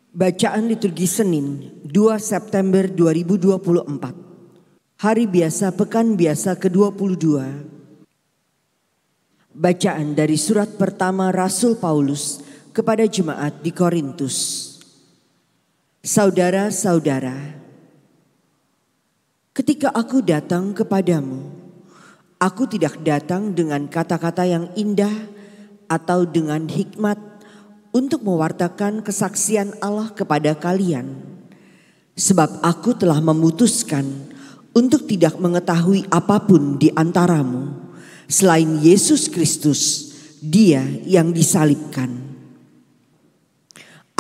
Bacaan liturgi Senin 2 September 2024. Hari biasa pekan biasa ke-22. Bacaan dari surat pertama Rasul Paulus kepada jemaat di Korintus. Saudara-saudara, ketika aku datang kepadamu, aku tidak datang dengan kata-kata yang indah atau dengan hikmat untuk mewartakan kesaksian Allah kepada kalian. Sebab aku telah memutuskan untuk tidak mengetahui apapun di antaramu selain Yesus Kristus, Dia yang disalibkan.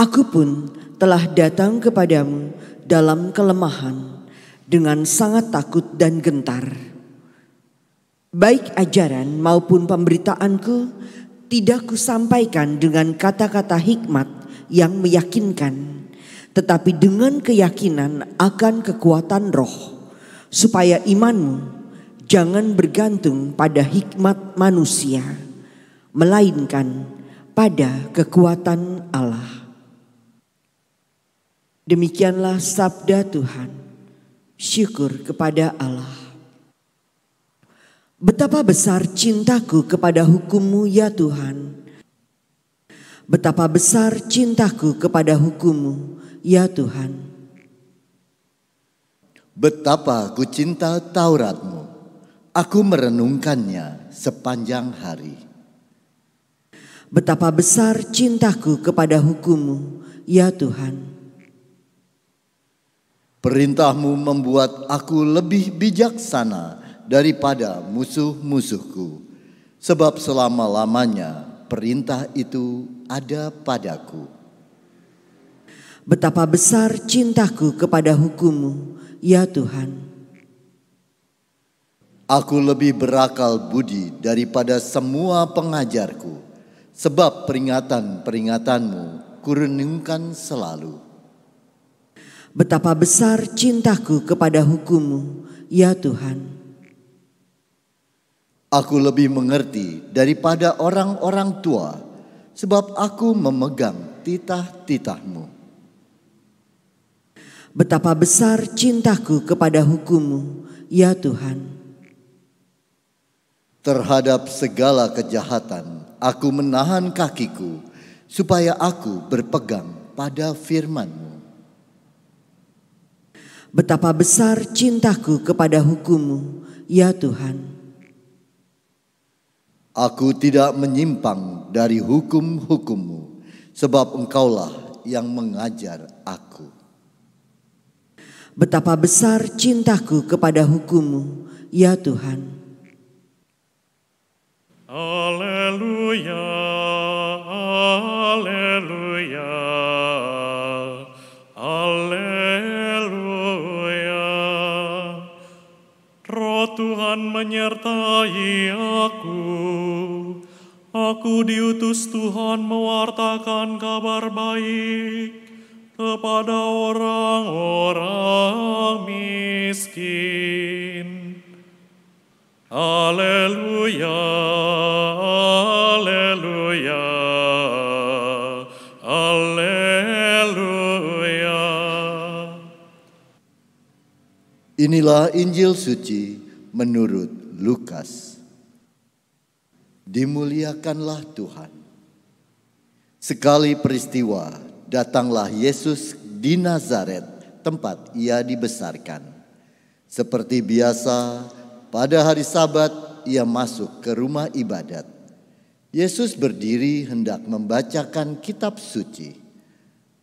Aku pun telah datang kepadamu dalam kelemahan dengan sangat takut dan gentar. Baik ajaran maupun pemberitaanku tidak kusampaikan dengan kata-kata hikmat yang meyakinkan, tetapi dengan keyakinan akan kekuatan roh, supaya imanmu jangan bergantung pada hikmat manusia, melainkan pada kekuatan Allah. Demikianlah sabda Tuhan. Syukur kepada Allah. Betapa besar cintaku kepada hukum-Mu ya Tuhan. Betapa besar cintaku kepada hukum-Mu ya Tuhan. Betapa ku cinta Taurat-Mu, aku merenungkannya sepanjang hari. Betapa besar cintaku kepada hukum-Mu ya Tuhan. Perintah-Mu membuat aku lebih bijaksana daripada musuh-musuhku, sebab selama-lamanya perintah itu ada padaku. Betapa besar cintaku kepada hukum-Mu ya Tuhan. Aku lebih berakal budi daripada semua pengajarku, sebab peringatan-peringatanmu kurenungkan selalu. Betapa besar cintaku kepada hukum-Mu ya Tuhan. Aku lebih mengerti daripada orang-orang tua, sebab aku memegang titah-titah-Mu. Betapa besar cintaku kepada hukum-Mu ya Tuhan. Terhadap segala kejahatan, aku menahan kakiku, supaya aku berpegang pada firman-Mu. Betapa besar cintaku kepada hukum-Mu ya Tuhan. Aku tidak menyimpang dari hukum-hukum-Mu, sebab Engkaulah yang mengajar aku. Betapa besar cintaku kepada hukum-Mu ya Tuhan. Haleluya, haleluya, haleluya. Roh Tuhan menyertai aku. Aku diutus Tuhan mewartakan kabar baik kepada orang-orang miskin. Haleluya, haleluya, haleluya. Inilah Injil suci menurut Lukas. Dimuliakanlah Tuhan. Sekali peristiwa, datanglah Yesus di Nazaret, tempat ia dibesarkan. Seperti biasa, pada hari Sabat ia masuk ke rumah ibadat. Yesus berdiri hendak membacakan kitab suci.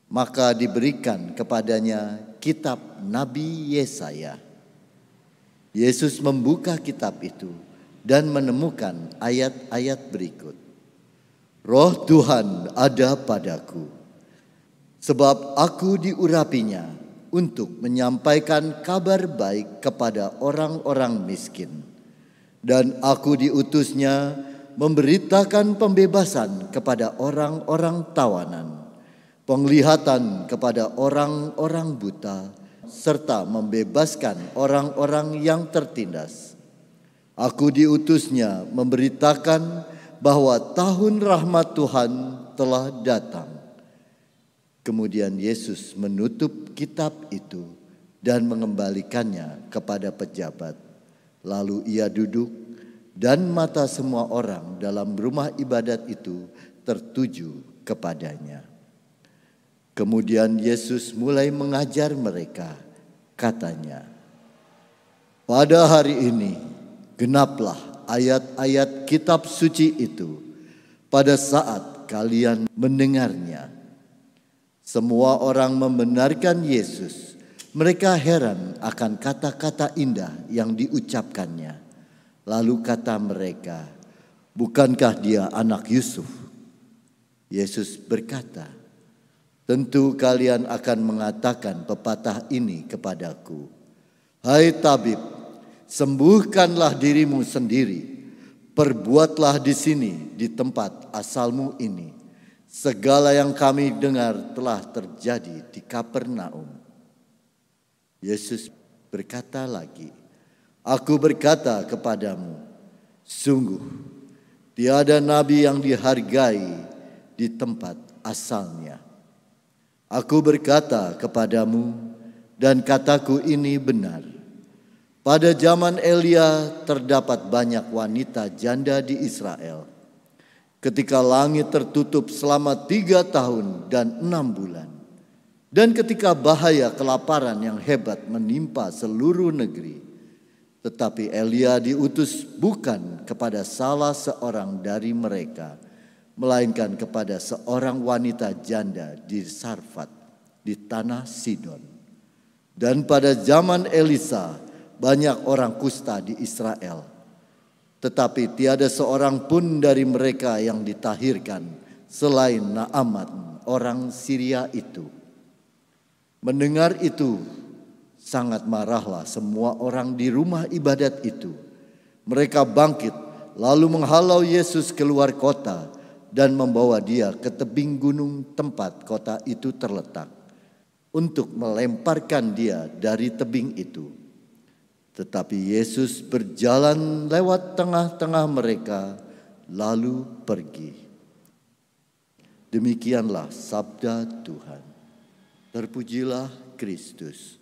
Maka diberikan kepadanya kitab Nabi Yesaya. Yesus membuka kitab itu dan menemukan ayat-ayat berikut. Roh Tuhan ada padaku, sebab aku diurapinya untuk menyampaikan kabar baik kepada orang-orang miskin. Dan aku diutusnya memberitakan pembebasan kepada orang-orang tawanan, penglihatan kepada orang-orang buta, serta membebaskan orang-orang yang tertindas. Aku diutusnya memberitakan bahwa tahun rahmat Tuhan telah datang. Kemudian Yesus menutup kitab itu dan mengembalikannya kepada pejabat. Lalu ia duduk dan mata semua orang dalam rumah ibadat itu tertuju kepadanya. Kemudian Yesus mulai mengajar mereka, katanya, "Pada hari ini genaplah ayat-ayat kitab suci itu pada saat kalian mendengarnya." Semua orang membenarkan Yesus. Mereka heran akan kata-kata indah yang diucapkannya. Lalu kata mereka, "Bukankah dia anak Yusuf?" Yesus berkata, "Tentu kalian akan mengatakan pepatah ini kepadaku, 'Hai tabib, sembuhkanlah dirimu sendiri. Perbuatlah di sini, di tempat asalmu ini. Segala yang kami dengar telah terjadi di Kapernaum.'" Yesus berkata lagi, "Aku berkata kepadamu, sungguh tiada nabi yang dihargai di tempat asalnya. Aku berkata kepadamu, dan kataku ini benar. Pada zaman Elia terdapat banyak wanita janda di Israel. Ketika langit tertutup selama 3 tahun dan 6 bulan. Dan ketika bahaya kelaparan yang hebat menimpa seluruh negeri. Tetapi Elia diutus bukan kepada salah seorang dari mereka, melainkan kepada seorang wanita janda di Sarfat, di tanah Sidon. Dan pada zaman Elisa banyak orang kusta di Israel. Tetapi tiada seorang pun dari mereka yang ditahirkan selain Naaman orang Syria itu." Mendengar itu, sangat marahlah semua orang di rumah ibadat itu. Mereka bangkit lalu menghalau Yesus keluar kota dan membawa dia ke tebing gunung tempat kota itu terletak, untuk melemparkan dia dari tebing itu. Tetapi Yesus berjalan lewat tengah-tengah mereka lalu pergi. Demikianlah sabda Tuhan. Terpujilah Kristus.